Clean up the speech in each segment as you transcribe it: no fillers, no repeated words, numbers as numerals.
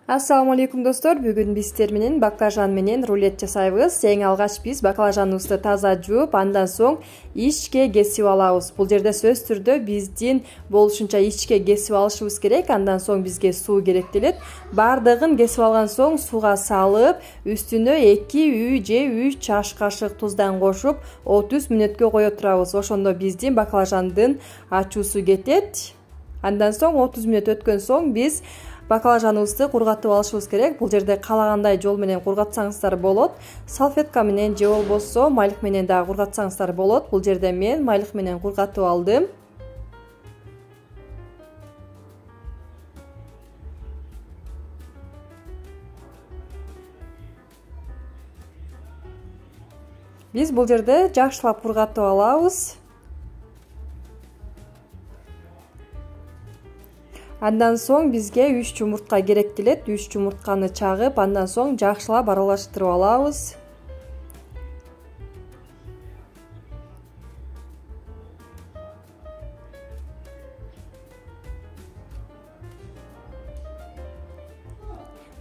Assalamu алейкум достор. Бүгүн биз сиздер менен баклажан менен рулет жасайбыз. Эң алгач биз баклажаныбызды таза жууп, андан соң ичке кесип алабыз. Бул жерде сөз түрдө биздин болушунча ичке кесип алышыбыз керек. Андан соң бизге суу керектелет. Бардыгын кесип алган соң сууга салып, үстүнө 2 же 3 чаш кашык туздан кошуп 30 мүнөткө кое турабыз. Ошондо биздин баклажандын ачуусу кетет. Андан соң 30 мүнөт өткөн соң биз баклажаныбызды кургатып алышыбыз керек. Бул жерде каалагандай жол менен кургатсаңыздар болот. Салфетка менен же болбосо майлык менен да кургатсаңыздар болот. Бул жерде мен майлык менен кургатып алдым. Биз бул жерде жакшылап кургатып алабыз. Андан соң бизге 3 жумуртка керектелет. 3 жумуртканы чагып, андан соң жакшылап аралаштырып алабыз.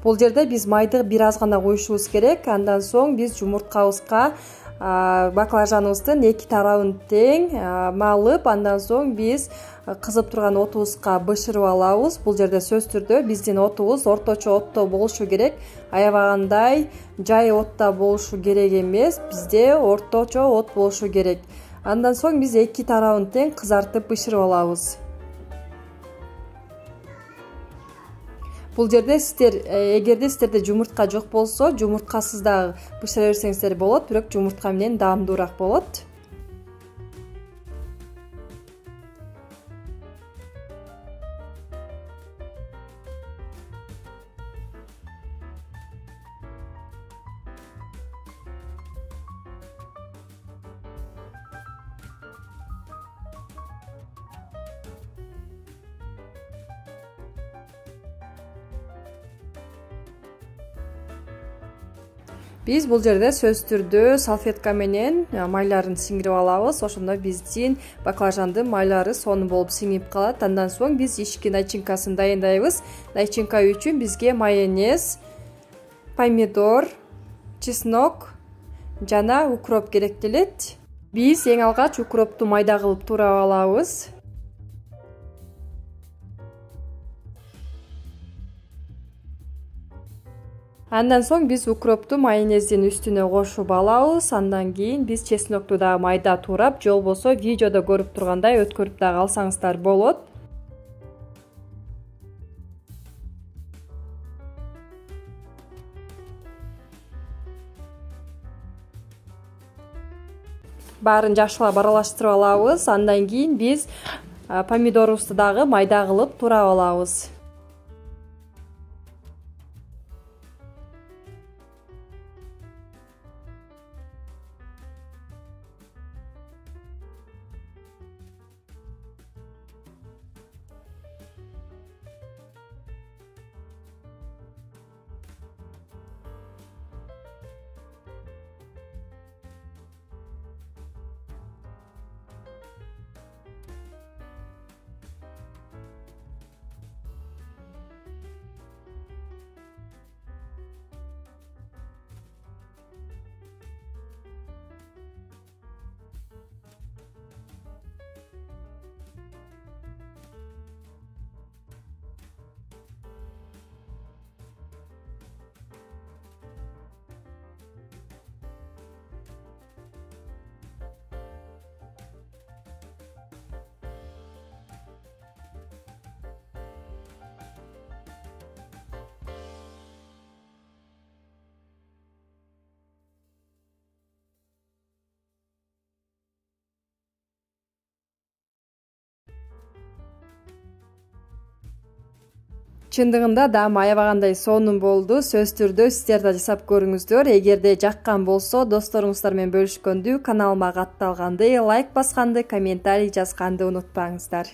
Бул жерде биз майды бир аз гана коюшубуз керек. Андан соң биз жумурткабызга баклажаныбыздын 2 тарабын тең малып, андан соң биз кызып турган отубузга бышырып алабыз. Бул жерде сөз түрдө биздин отубуз орточо отто болушу керек. Аябагандай жай отто болушу керек эмес, бизде орточо от болушу керек. Андан соң биз 2 тарабын тең кызартып бышырып алабыз. Бул жерде сиздер эгерде сиздерде жумуртка жок болсо, жумурткасыз да бышыра берсеңиздер болот, бирок жумуртка менен даамдуураак болот. Биз бул жерде сөз түрдө салфетка менен майларын сиңирип алабыз. Ошондо биздин баклажандын майлары сонун болуп сиңип калат. Андан соң биз ички начинкасын дайындайбыз. Начинка үчүн бизге майонез, помидор, чеснок жана укроп керектелет. Биз эң алгач укропту майда кылып туурап алабыз. Андан соң биз укропту майонездин үстүнө кошуп алабыз. Андан кийин биз чеснокту да майда туурап, же болбосо видеодо көрүп тургандай өткөрүп дагы алсаңыздар болот. Баарын жакшылап аралаштырып алабыз. Андан кийин биз помидорубузду дагы майда кылып туурап алабыз. Чындыгында даам аябагандай сонун болду. Сөз түрдө сиздер да жасап көрүңүздөр. Эгерде жаккан болсо, досторуңуздар менен бөлүшкөндү, каналыма катталганды, лайк басканды, комментарий жазганды унутпаңыздар.